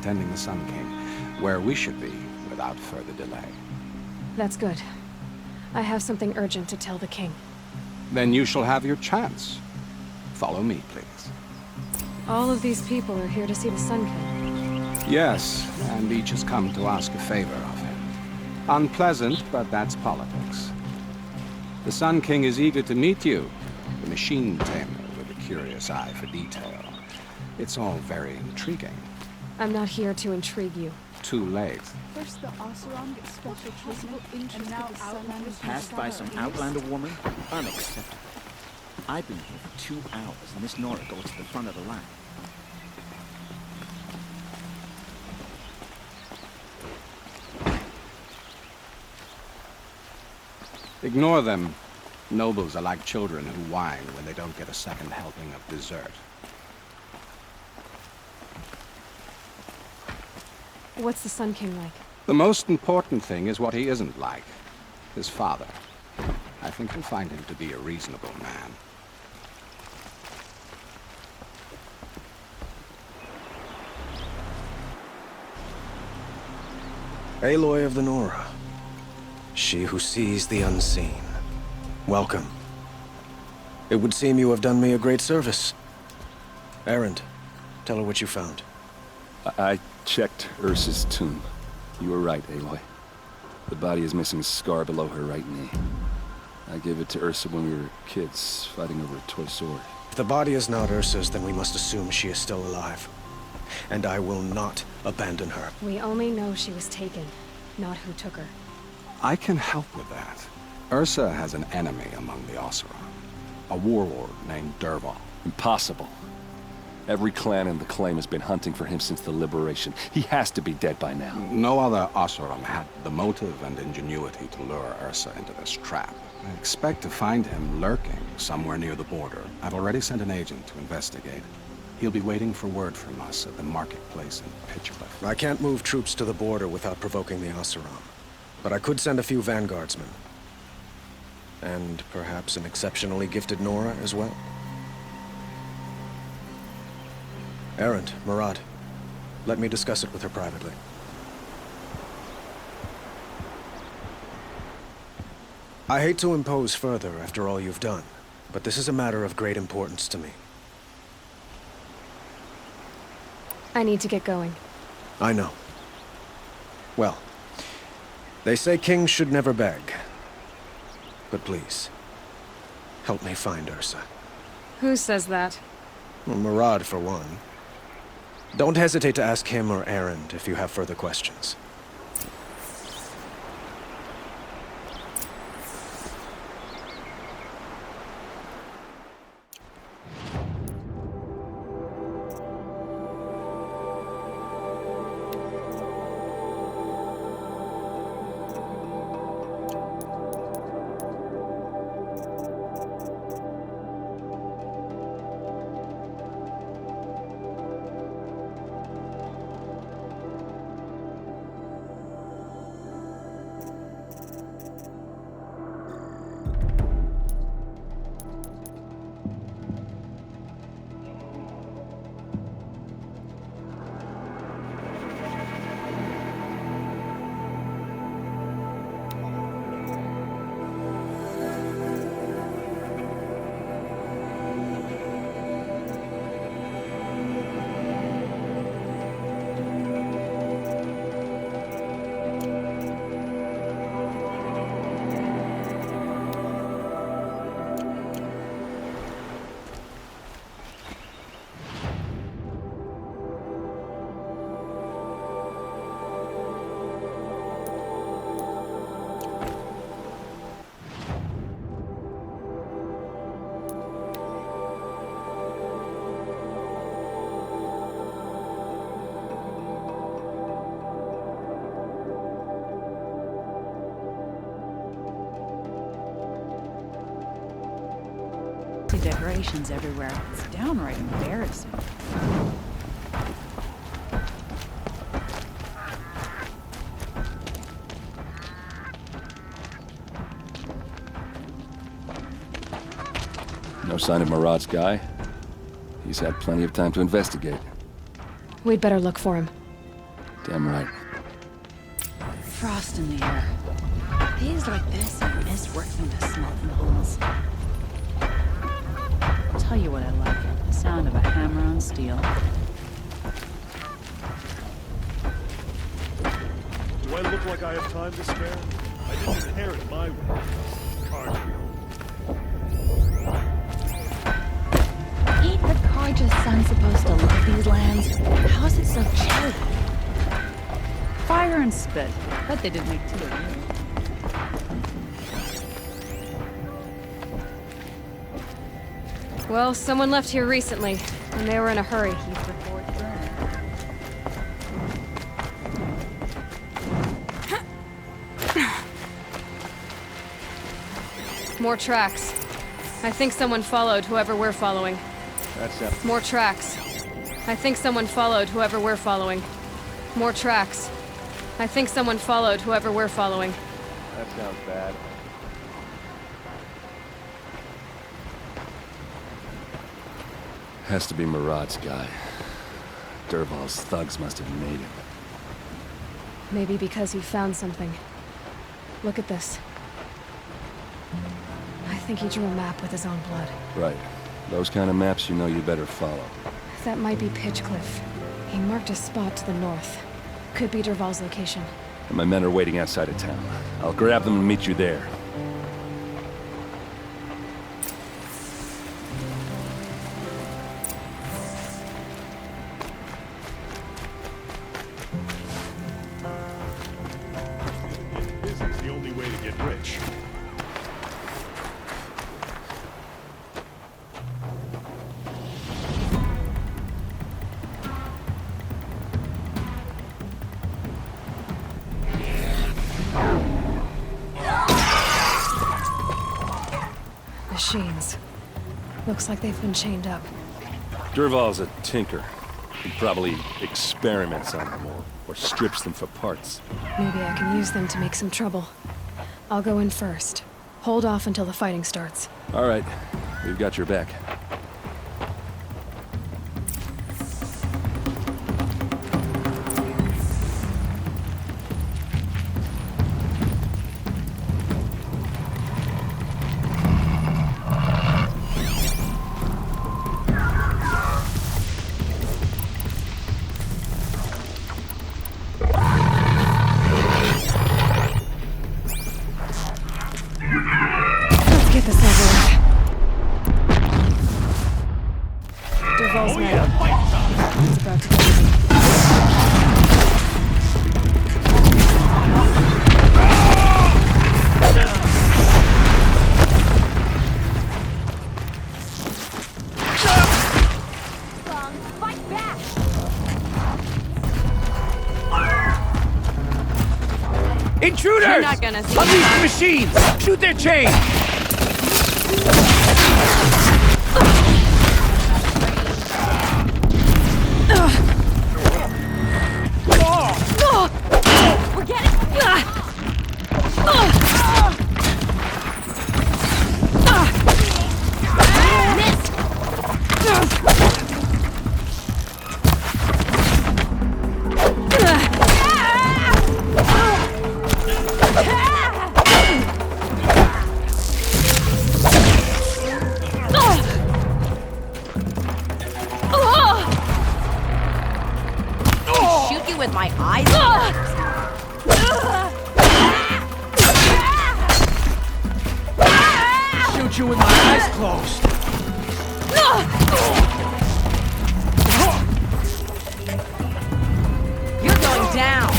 attending the Sun King, where we should be without further delay. That's good. I have something urgent to tell the king. Then you shall have your chance. Follow me, please. All of these people are here to see the Sun King. Yes, and each has come to ask a favor of him. Unpleasant, but that's politics. The Sun King is eager to meet you, the machine tamer with a curious eye for detail. It's all very intriguing. I'm not here to intrigue you. Too late. First the Oseram gets special treatment, and now Outlanders Passed by some Outlander woman? Unacceptable. I've been here for 2 hours, and this Nora goes to the front of the line. Ignore them. Nobles are like children who whine when they don't get a second helping of dessert. What's the Sun King like? The most important thing is what he isn't like. His father. I think you'll find him to be a reasonable man. Aloy of the Nora. She who sees the unseen. Welcome. It would seem you have done me a great service. Erend, tell her what you found. I checked Ursa's tomb. You were right, Aloy. The body is missing a scar below her right knee. I gave it to Ursa when we were kids, fighting over a toy sword. If the body is not Ursa's, then we must assume she is still alive. And I will not abandon her. We only know she was taken, not who took her. I can help with that. Ursa has an enemy among the Oseram. A warlord named Dervahl. Impossible. Every clan in the claim has been hunting for him since the liberation. He has to be dead by now. No other Oseram had the motive and ingenuity to lure Ursa into this trap. I expect to find him lurking somewhere near the border. I've already sent an agent to investigate. He'll be waiting for word from us at the marketplace in Pitchcliff. I can't move troops to the border without provoking the Oseram. But I could send a few vanguardsmen. And perhaps an exceptionally gifted Nora as well. Erend, Murad, let me discuss it with her privately. I hate to impose further after all you've done, but this is a matter of great importance to me. I need to get going. I know. Well, they say kings should never beg. But please, help me find Ursa. Who says that? Well, Murad, for one. Don't hesitate to ask him or Erend if you have further questions. Decorations everywhere. It's downright embarrassing. No sign of Murad's guy. He's had plenty of time to investigate. We'd better look for him. Damn right. Frost in the air. Days like this, I miss working the smelting halls. I'll tell you what I like. The sound of a hammer on steel. Do I look like I have time to spare? I didn't inherit my way. Ain't the Carja's son supposed to love these lands? How is it so chilly? Fire and spit. Bet they didn't make two of you. Well, someone left here recently, and they were in a hurry. Keep the fort burning. More tracks. I think someone followed whoever we're following. That's More tracks. I think someone followed whoever we're following. More tracks. I think someone followed whoever we're following. That sounds bad. Has to be Murad's guy. Dervahl's thugs must have made him. Maybe because he found something. Look at this. I think he drew a map with his own blood. Right. Those kind of maps you know you better follow. That might be Pitchcliff. He marked a spot to the north. Could be Dervahl's location. And my men are waiting outside of town. I'll grab them and meet you there. This is the only way to get rich. Machines. Looks like they've been chained up. Dervahl's a tinker. He probably experiments on them or strips them for parts. Maybe I can use them to make some trouble. I'll go in first. Hold off until the fighting starts. All right. We've got your back. Let's get this over with. Dervahl's man. It's about to get easy. Intruders! You're not gonna see Unleash the machines! Shoot their chains! We're getting... Shoot you with my eyes? Shoot you with my eyes closed! You're going down.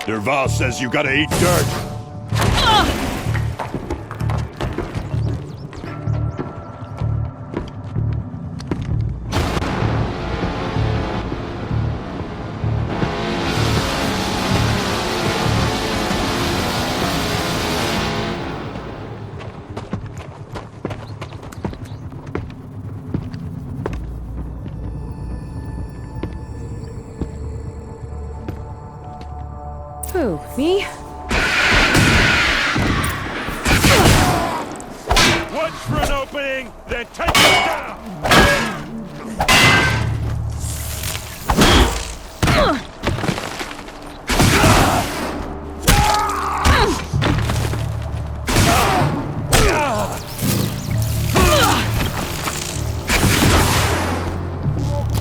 Varl says you gotta eat dirt. Who, me? Watch for an opening, then take it down!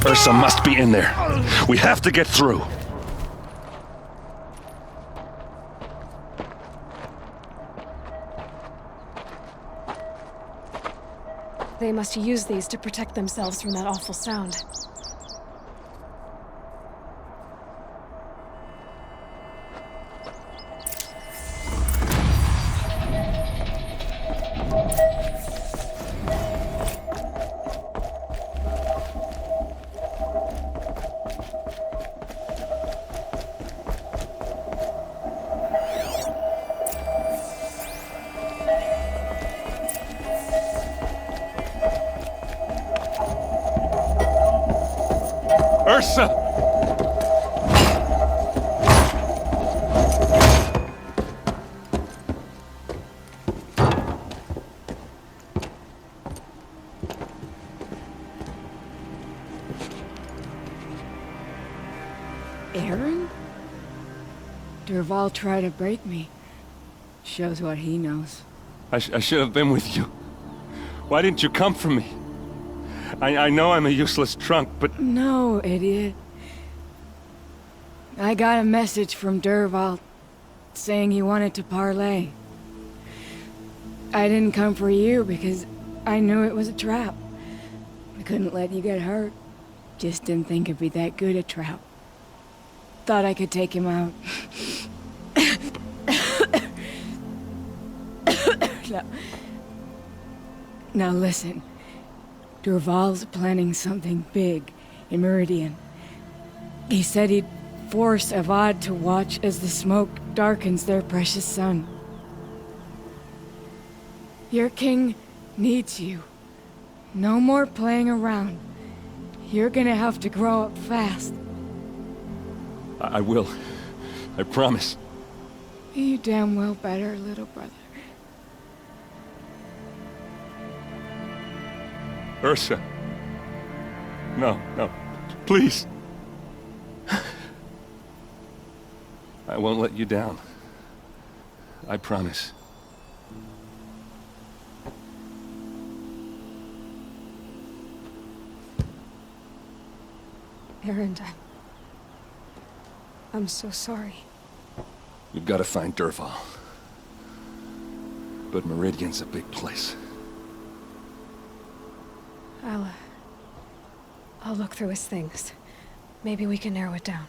Ursa must be in there. We have to get through. They must use these to protect themselves from that awful sound. Ursa! Aaron? Varl tried to break me. Shows what he knows. I should have been with you. Why didn't you come for me? I know I'm a useless trunk, but... No, idiot. I got a message from Varl saying he wanted to parlay. I didn't come for you because I knew it was a trap. I couldn't let you get hurt. Just didn't think it'd be that good a trap. Thought I could take him out. Now listen. Varl's planning something big in Meridian. He said he'd force Avad to watch as the smoke darkens their precious sun. Your king needs you. No more playing around. You're gonna have to grow up fast. I will. I promise. You damn well better, little brother. Ursa. No, please. I won't let you down. I promise. Aaron, I'm so sorry. We've got to find Varl. But Meridian's a big place. I'll look through his things. Maybe we can narrow it down.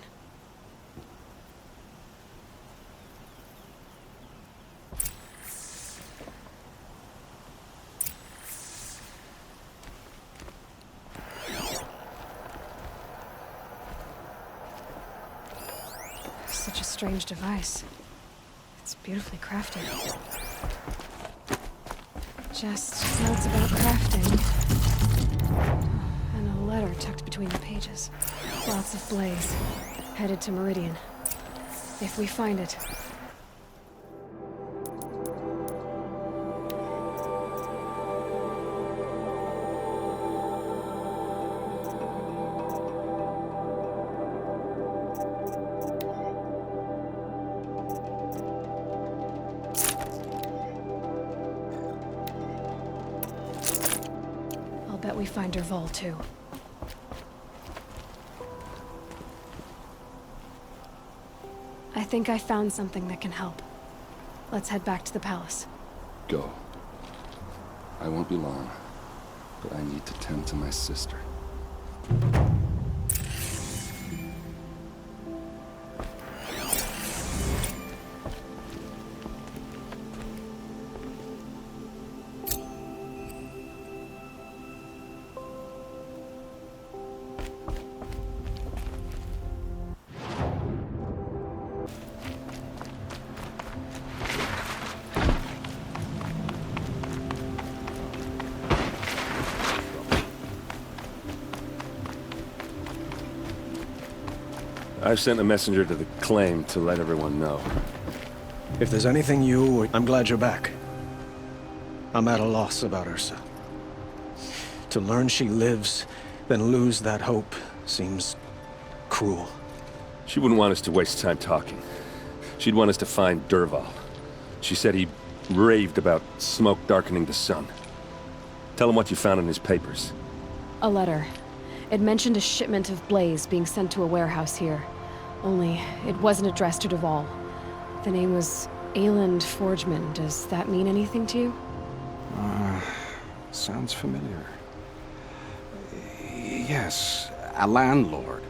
Such a strange device. It's beautifully crafted. Just notes about crafting. And a letter tucked between the pages. Lots of blaze. Headed to Meridian. If we find it. I'll bet we find Varl too. I think I found something that can help. Let's head back to the palace. Go. I won't be long, but I need to tend to my sister. I've sent a messenger to the claim to let everyone know. If there's anything I'm glad you're back. I'm at a loss about Ursa. To learn she lives, then lose that hope, seems cruel. She wouldn't want us to waste time talking. She'd want us to find Dervahl. She said he raved about smoke darkening the sun. Tell him what you found in his papers. A letter. It mentioned a shipment of blaze being sent to a warehouse here. Only, it wasn't addressed to Dervahl. The name was Ayland Forgeman. Does that mean anything to you? Sounds familiar. Yes, a landlord.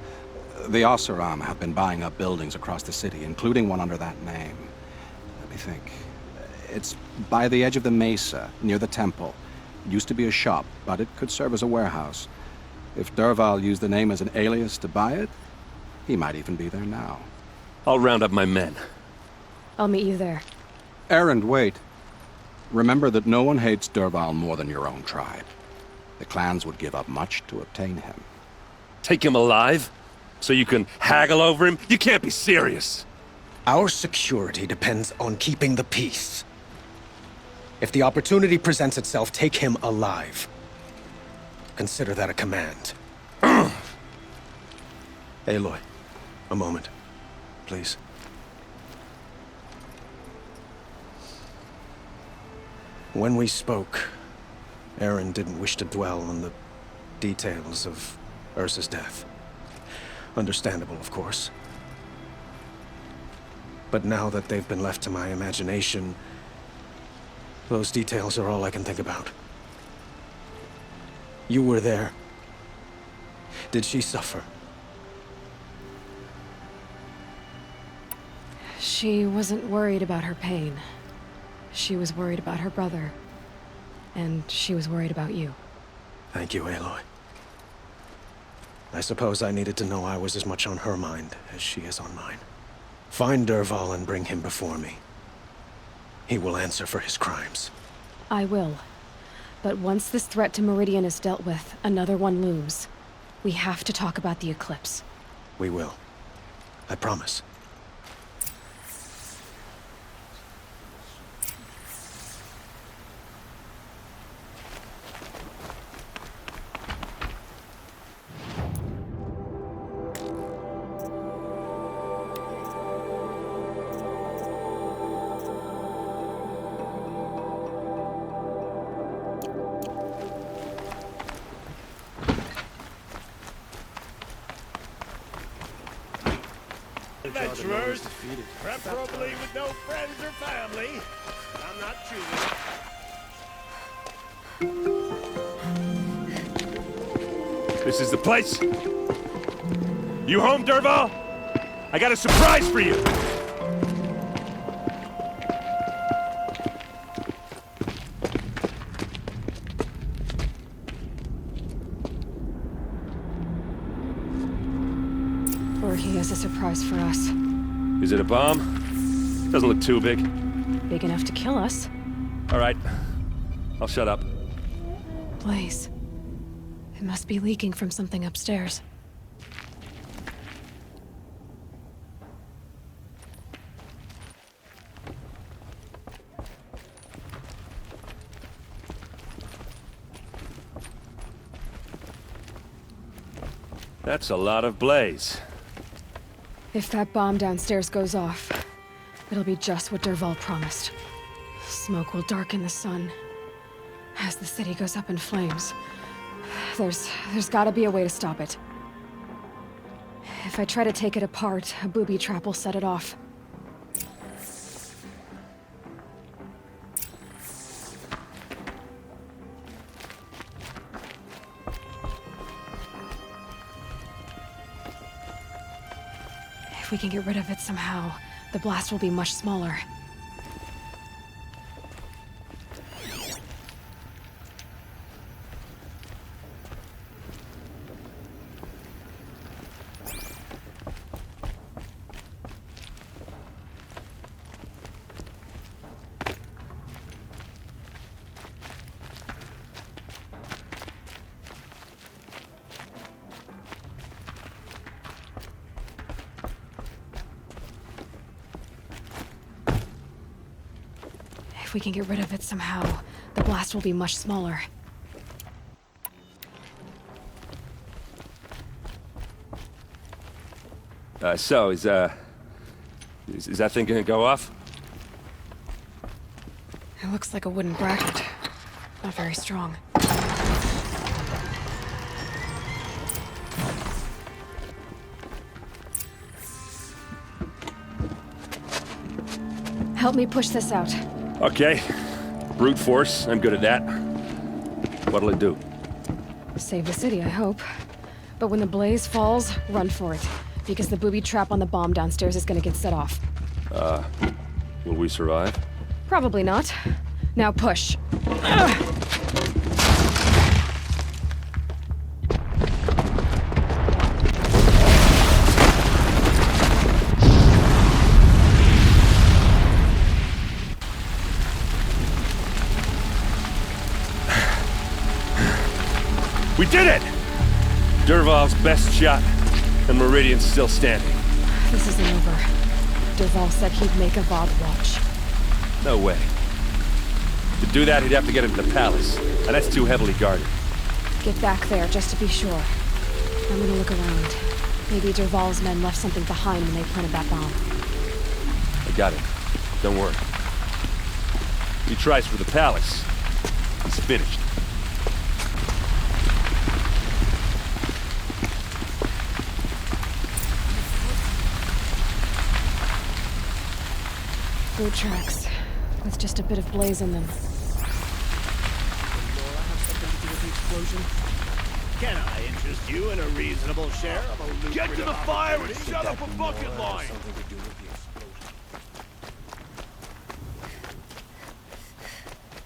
The Oseram have been buying up buildings across the city, including one under that name. Let me think. It's by the edge of the mesa, near the temple. Used to be a shop, but it could serve as a warehouse. If Dervahl used the name as an alias to buy it, he might even be there now. I'll round up my men. I'll meet you there. Erend, wait. Remember that no one hates Dervahl more than your own tribe. The clans would give up much to obtain him. Take him alive? So you can haggle over him? You can't be serious! Our security depends on keeping the peace. If the opportunity presents itself, take him alive. Consider that a command. Aloy, a moment, please. When we spoke, Erend didn't wish to dwell on the details of Ursa's death. Understandable, of course. But now that they've been left to my imagination, those details are all I can think about. You were there. Did she suffer? She wasn't worried about her pain. She was worried about her brother. And she was worried about you. Thank you, Aloy. I suppose I needed to know I was as much on her mind as she is on mine. Find Dervahl and bring him before me. He will answer for his crimes. I will. But once this threat to Meridian is dealt with, another one looms. We have to talk about the eclipse. We will. I promise. Adventurers, preferably with no friends or family. I'm not choosing. This is the place? You home, Dervahl? I got a surprise for you! Or he has a surprise for us. Is it a bomb? Doesn't look too big. Big enough to kill us. All right. I'll shut up. Blaze. It must be leaking from something upstairs. That's a lot of blaze. If that bomb downstairs goes off, it'll be just what Dervahl promised. Smoke will darken the sun. As the city goes up in flames, there's gotta be a way to stop it. If I try to take it apart, a booby trap will set it off. If we can get rid of it somehow, the blast will be much smaller. we can get rid of it somehow, the blast will be much smaller. So, is that thing gonna go off? It looks like a wooden bracket. Not very strong. Help me push this out. Okay. Brute force, I'm good at that. What'll it do? Save the city, I hope. But when the blaze falls, run for it. Because the booby trap on the bomb downstairs is gonna get set off. Will we survive? Probably not. Now push. We did it! Dervahl's best shot, and Meridian's still standing. This isn't over. Dervahl said he'd make a Avad watch. No way. To do that, he'd have to get into the palace, and that's too heavily guarded. Get back there, just to be sure. I'm gonna look around. Maybe Dervahl's men left something behind when they planted that bomb. I got it. Don't worry. If he tries for the palace, he's finished. Boot tracks, with just a bit of blaze in them. Can I interest you in a reasonable share of a lucrative... Get to the fire and shut up a bucket line!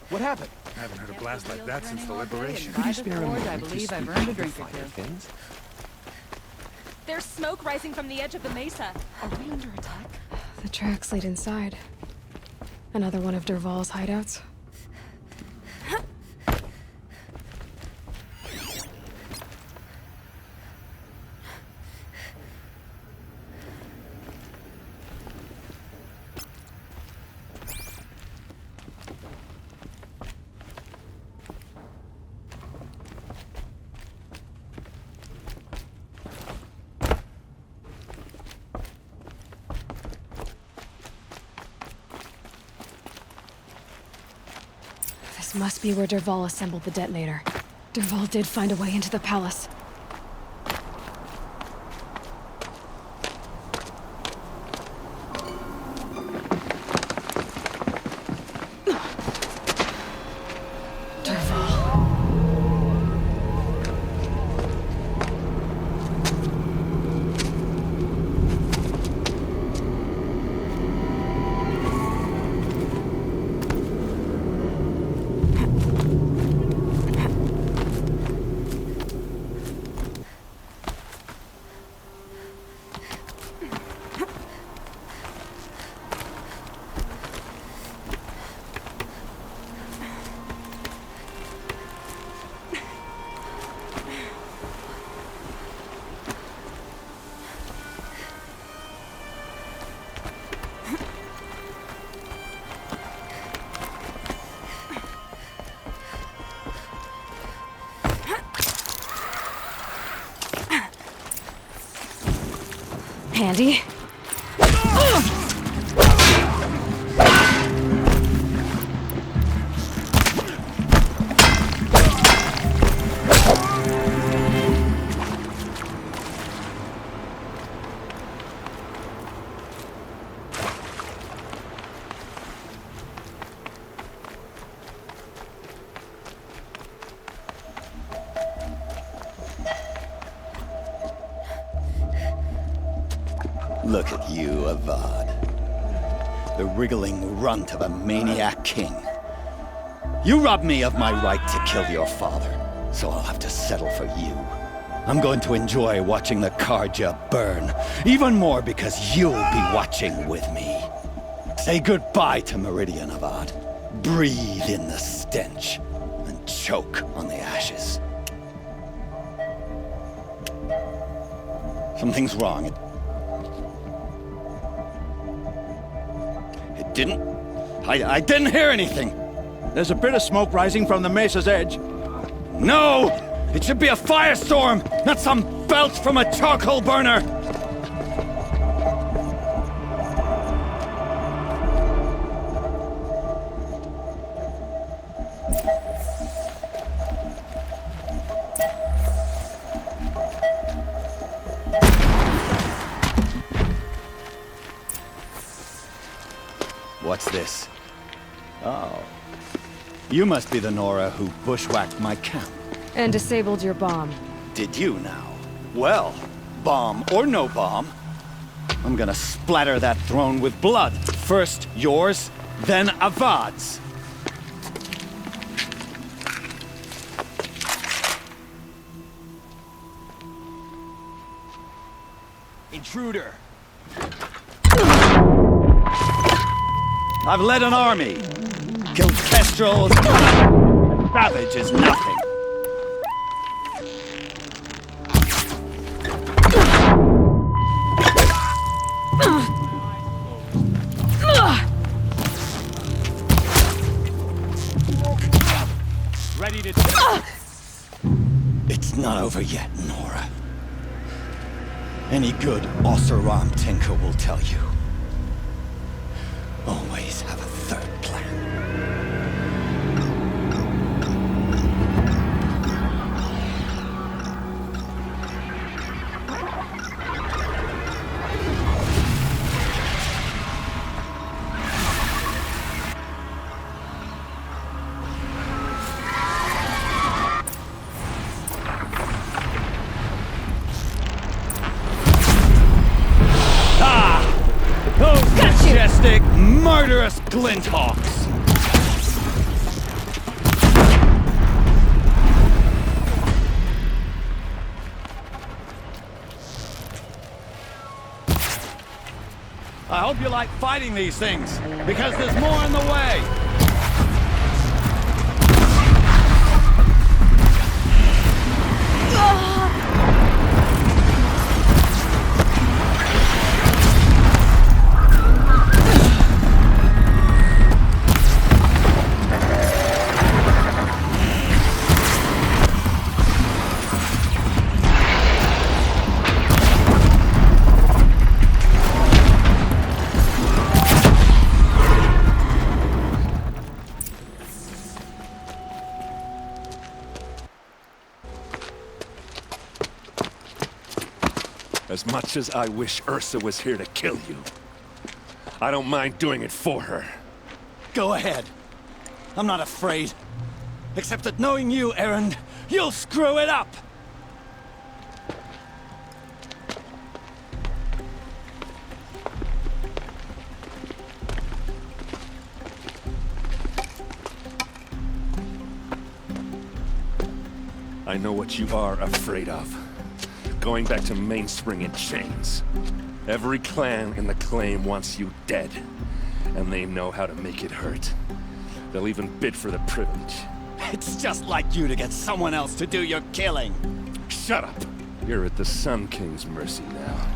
What happened? I haven't heard a blast like that since the liberation. Could you spare a moment? I believe I've earned a drink or two. There's smoke rising from the edge of the mesa. Are we under attack? The tracks lead inside. Another one of Dervahl's hideouts. This must be where Dervahl assembled the detonator. Dervahl did find a way into the palace. Handy. Look at you, Avad. The wriggling runt of a maniac king. You robbed me of my right to kill your father, so I'll have to settle for you. I'm going to enjoy watching the Karja burn, even more because you'll be watching with me. Say goodbye to Meridian, Avad. Breathe in the stench, and choke on the ashes. Something's wrong. It didn't I didn't hear anything. There's a bit of smoke rising from the mesa's edge. No! It should be a firestorm, not some belch from a charcoal burner! What's this? Oh. You must be the Nora who bushwhacked my camp. And disabled your bomb. Did you now? Well, bomb or no bomb, I'm gonna splatter that throne with blood. First yours, then Avad's. Intruder! I've led an army. Killed kestrels. Savage is nothing. Ready to... It's not over yet, Nora. Any good Oseram tinker will tell you. Always have a third plan. Those majestic, murderous glinthawks! I hope you like fighting these things, because there's more in the way. As much as I wish Ursa was here to kill you, I don't mind doing it for her. Go ahead. I'm not afraid. Except that knowing you, Erend, you'll screw it up! I know what you are afraid of. Going back to Mainspring in chains. Every clan in the claim wants you dead, and they know how to make it hurt. They'll even bid for the privilege. It's just like you to get someone else to do your killing. Shut up! You're at the Sun King's mercy now.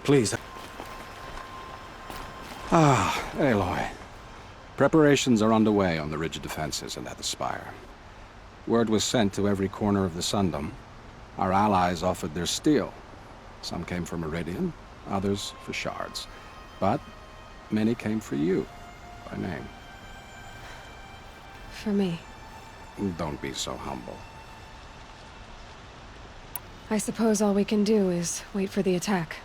Please. Ah, Aloy. Preparations are underway on the ridge defenses and at the spire. Word was sent to every corner of the Sundom. Our allies offered their steel. Some came for Meridian, others for shards. But many came for you, by name. For me. Don't be so humble. I suppose all we can do is wait for the attack.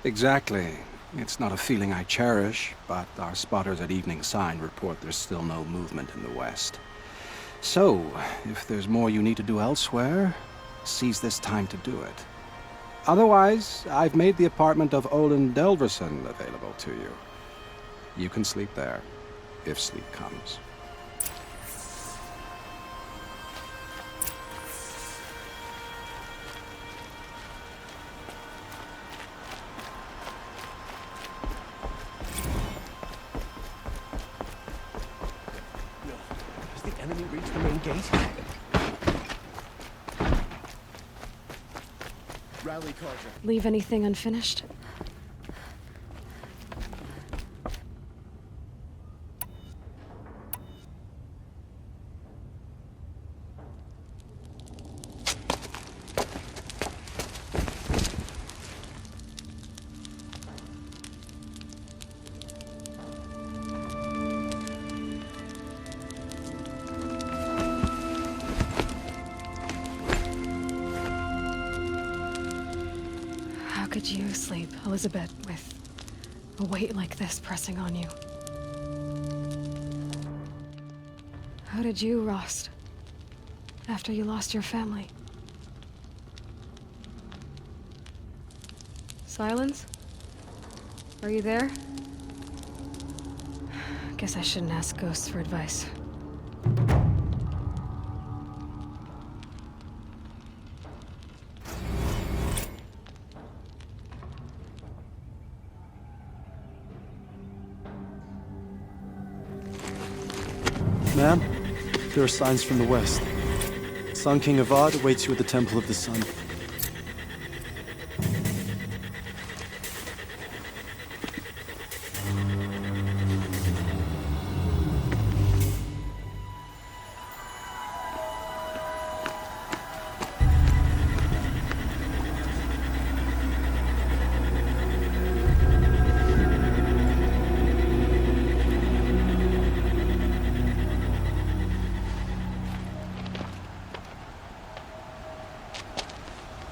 Exactly. It's not a feeling I cherish, but our spotters at Evening Sign report there's still no movement in the west. So, if there's more you need to do elsewhere, seize this time to do it. Otherwise, I've made the apartment of Olin Delverson available to you. You can sleep there, if sleep comes. Has the enemy reached the main gate? Rally, Carja. Leave anything unfinished? How could you sleep, Elizabeth, with a weight like this pressing on you? How did you, Rost, after you lost your family? Sylens? Are you there? Guess I shouldn't ask ghosts for advice. Ma'am, there are signs from the west. Sun King Avad awaits you at the Temple of the Sun.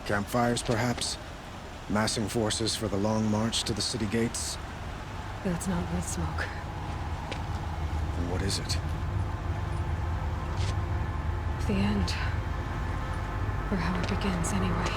Campfires, perhaps? Massing forces for the long march to the city gates? That's not wood smoke. And what is it? The end. Or how it begins, anyway.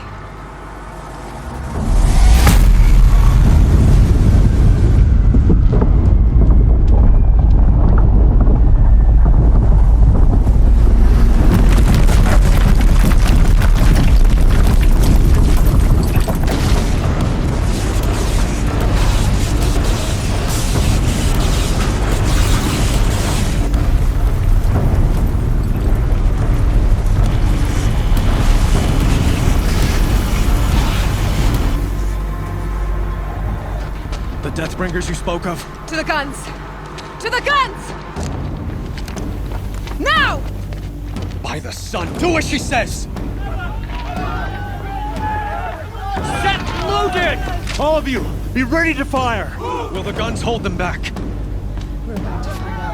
Deathbringers you spoke of? To the guns! To the guns! Now! By the sun, do as she says! Set loaded! All of you, be ready to fire! Will the guns hold them back? We're about to find out.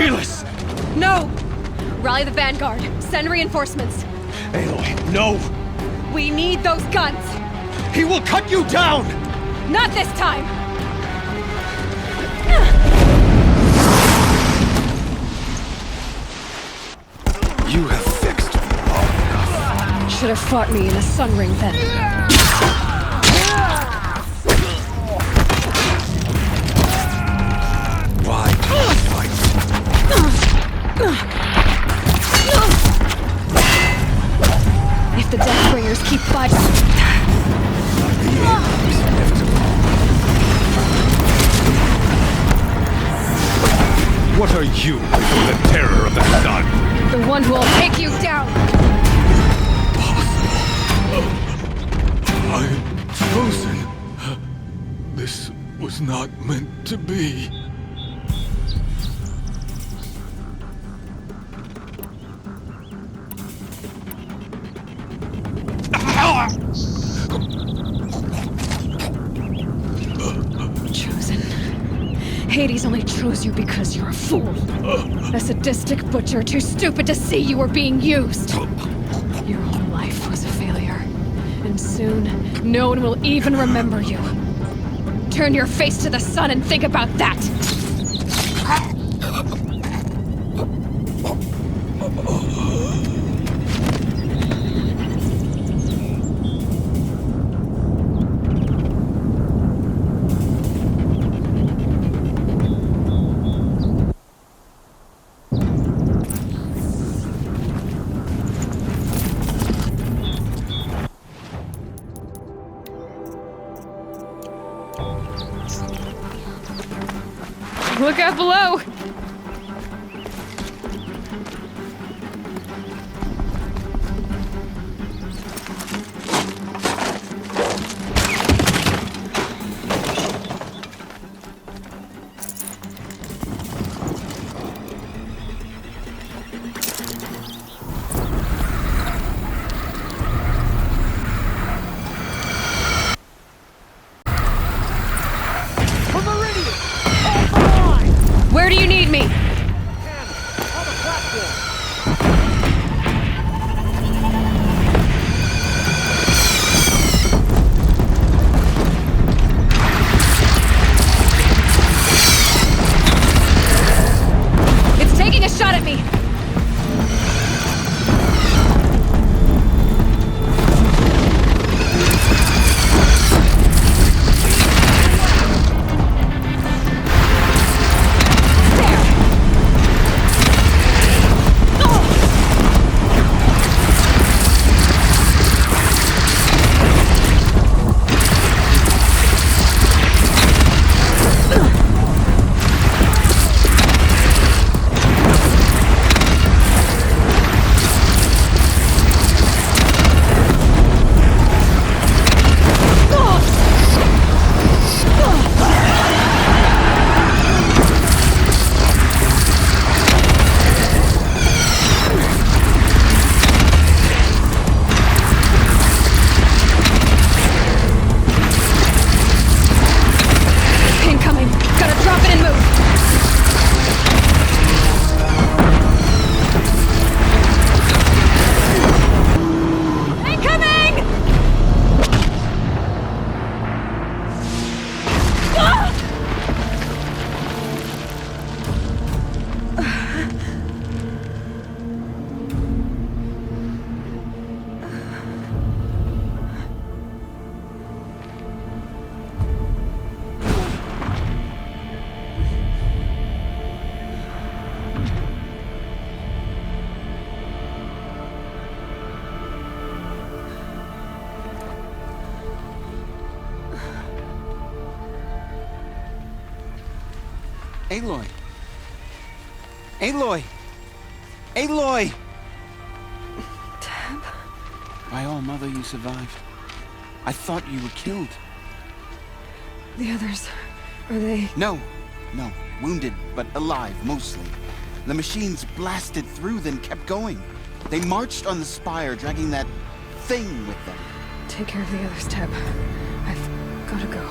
Helis! No! Rally the vanguard. Send reinforcements. Aloy, no! We need those guns! He will cut you down! Not this time! You have fixed me long enough. Should have fought me in a sun ring then. Why do you fight? If the Deathbringers keep fighting... What are you before the terror of the sun? The one who will take you down! I am chosen. This was not meant to be. Chosen. Hades only chose you because you're a fool. A sadistic butcher too stupid to see you were being used. Your whole life was a failure. And soon, no one will even remember you. Turn your face to the sun and think about that! Look out below! Where do you need me? It's taking a shot at me! Aloy! Aloy! Aloy! Tab? My own mother, you survived. I thought you were killed. The others, are they... No. Wounded, but alive, mostly. The machines blasted through, then kept going. They marched on the spire, dragging that thing with them. Take care of the others, Tab. I've gotta go.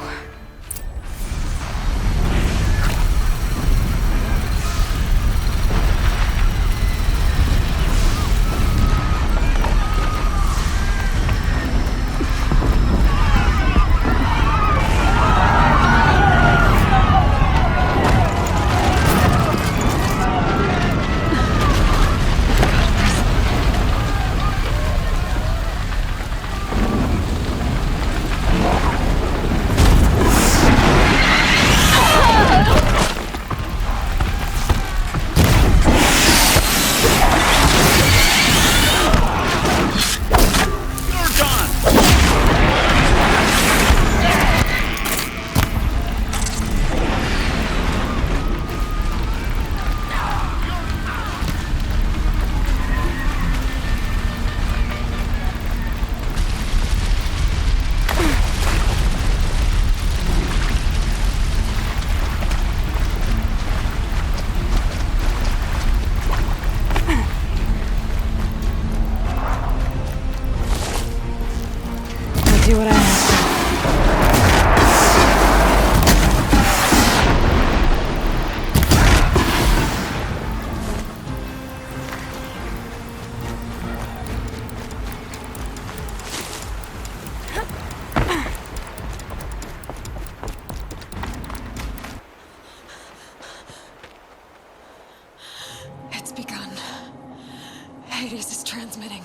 Hades is transmitting.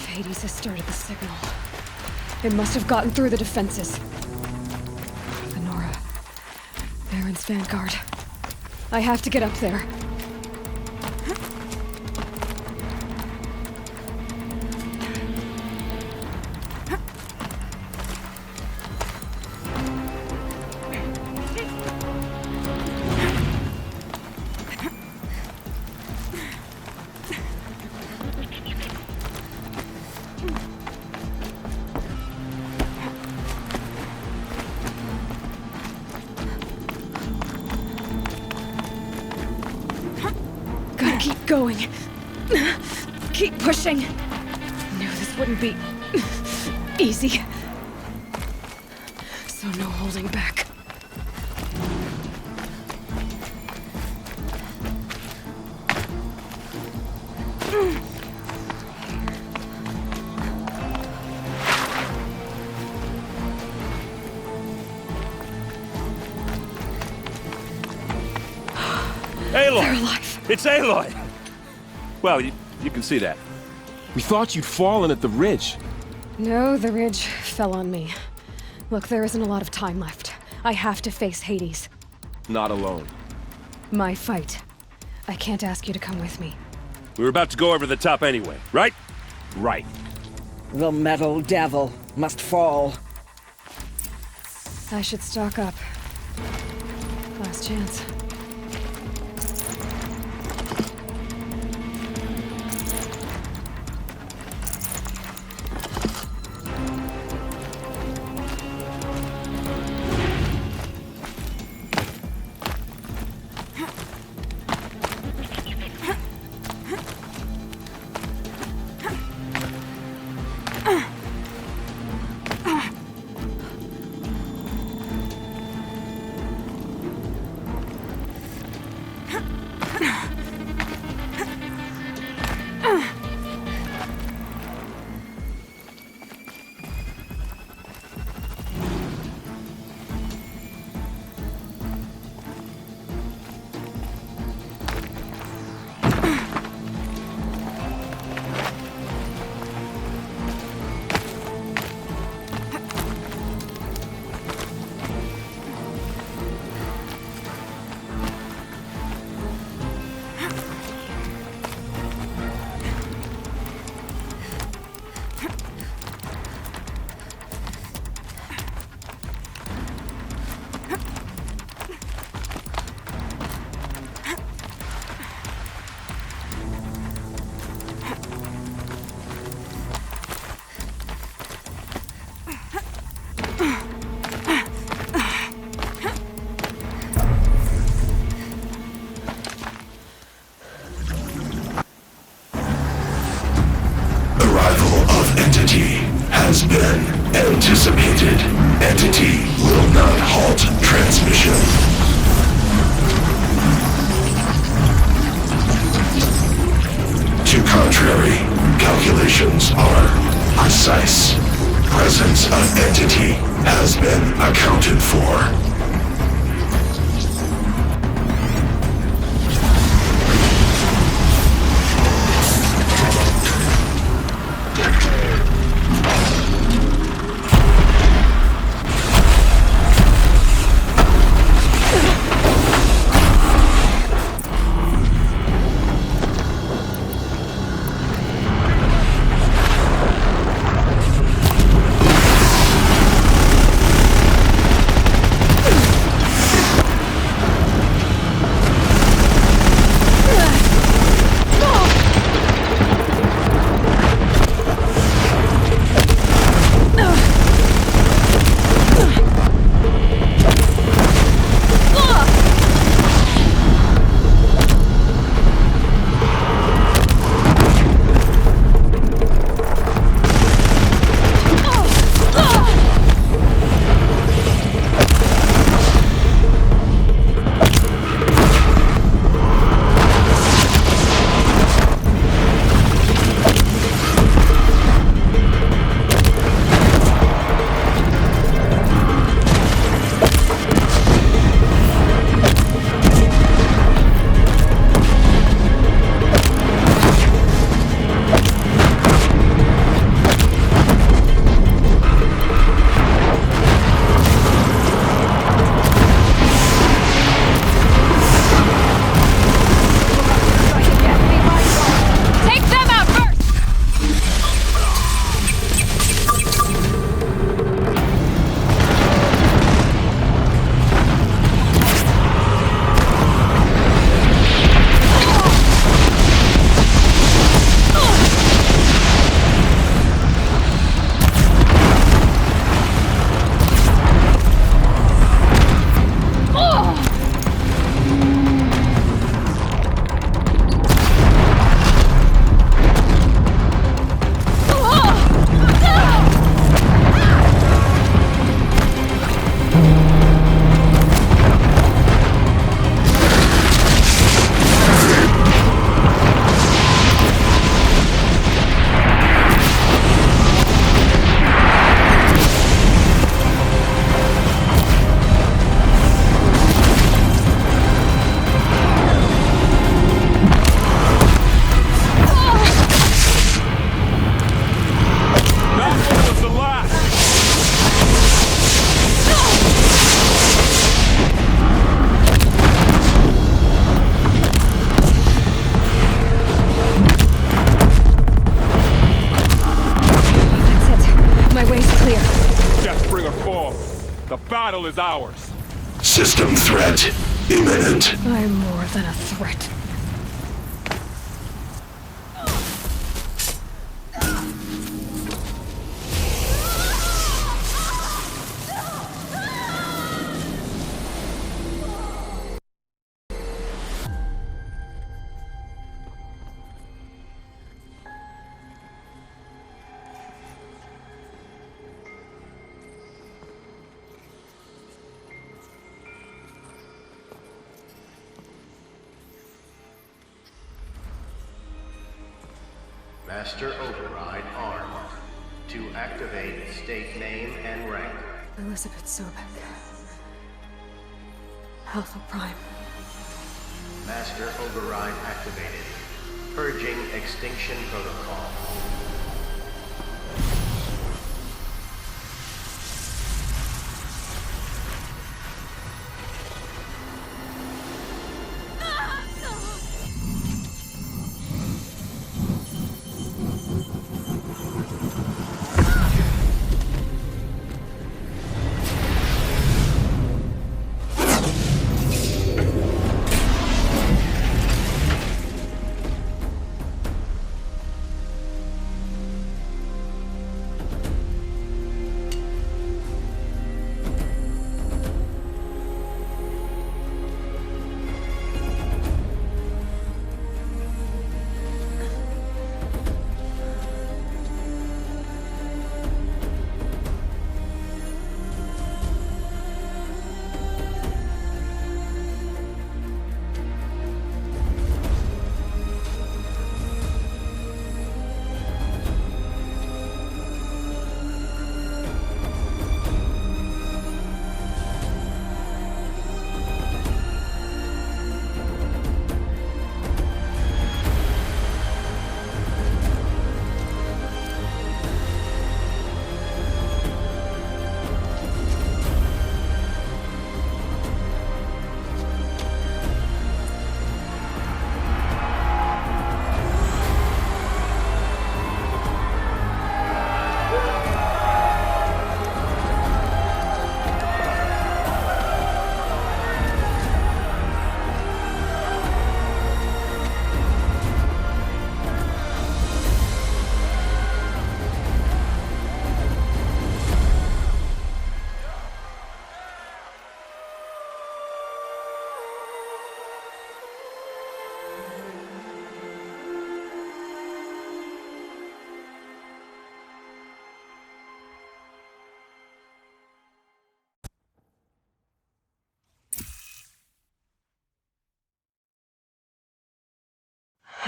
Hades has started the signal. It must have gotten through the defenses. The Nora. Baron's vanguard. I have to get up there. Keep going. Keep pushing. Knew this wouldn't be easy. So no holding back. Aloy! They're alive. It's Aloy! Well, you can see that. We thought you'd fallen at the ridge. No, the ridge fell on me. Look, there isn't a lot of time left. I have to face Hades. Not alone. My fight. I can't ask you to come with me. We were about to go over the top anyway, right? Right. The metal devil must fall. I should stock up. Last chance. Has been anticipated. Entity will not halt transmission. To contrary, calculations are precise. Presence of entity has been accounted for. battle is ours. System threat imminent. I'm more than a threat. Master Override armed. To activate, state name and rank. Elizabeth Sobek. Alpha Prime. Master Override activated. Purging extinction protocol.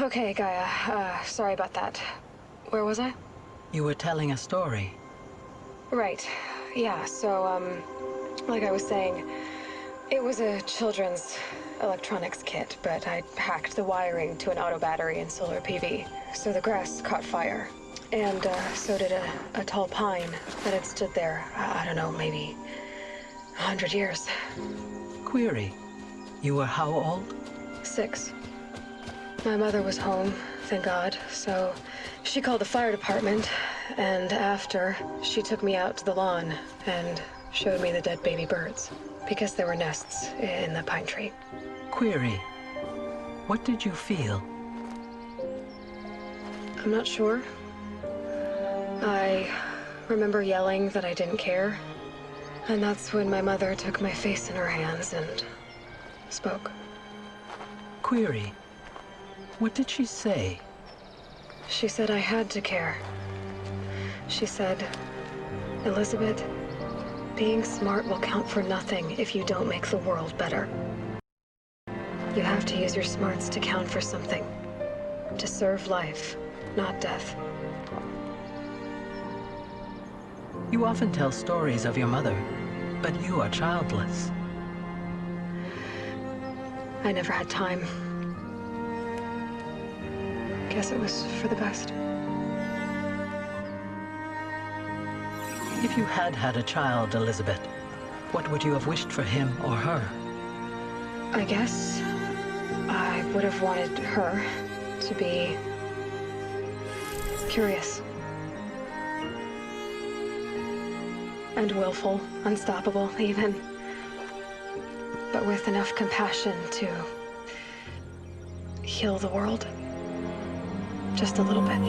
Okay, Gaia. Sorry about that. Where was I? You were telling a story. Right. Yeah, so, like I was saying, it was a children's electronics kit, but I hacked the wiring to an auto battery and solar PV. So the grass caught fire. And, so did a tall pine that had stood there, I don't know, maybe 100 years. Query. You were how old? 6. My mother was home, thank God, so she called the fire department, and after, she took me out to the lawn and showed me the dead baby birds, because there were nests in the pine tree. Query. What did you feel? I'm not sure. I remember yelling that I didn't care, and that's when my mother took my face in her hands and spoke. Query. What did she say? She said I had to care. She said, Elizabeth, being smart will count for nothing if you don't make the world better. You have to use your smarts to count for something. To serve life, not death. You often tell stories of your mother, but you are childless. I never had time. Guess it was for the best. If you had had a child, Elizabeth, what would you have wished for him or her? I guess I would have wanted her to be curious. And willful, unstoppable, even. But with enough compassion to heal the world. Just a little bit.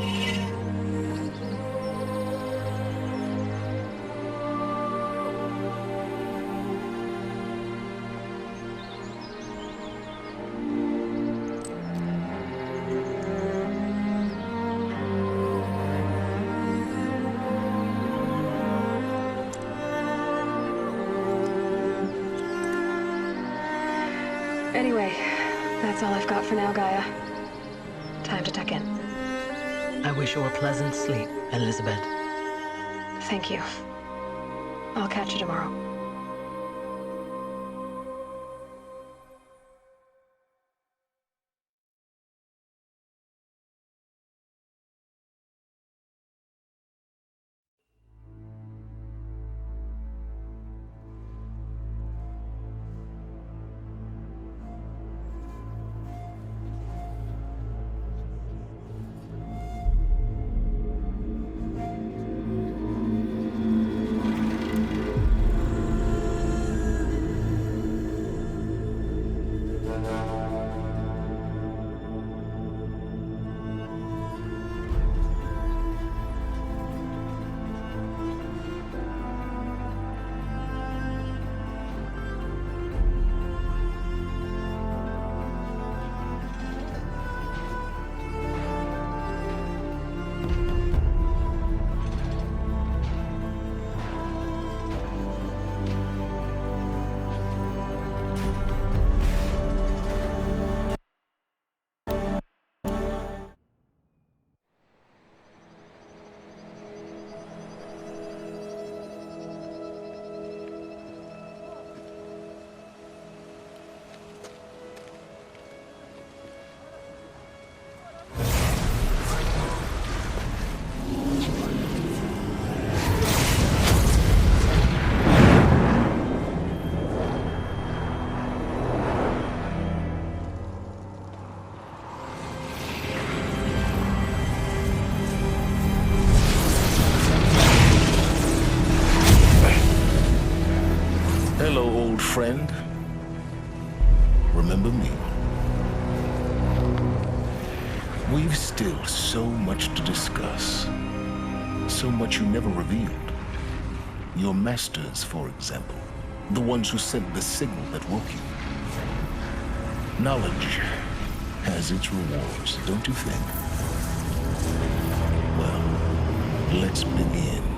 Anyway, that's all I've got for now, Gaia. Time to tuck in. I wish you a pleasant sleep, Elizabeth. Thank you. I'll catch you tomorrow. Hello, old friend. Remember me? We've still so much to discuss. So much you never revealed. Your masters, for example. The ones who sent the signal that woke you. Knowledge has its rewards, don't you think? Well, let's begin.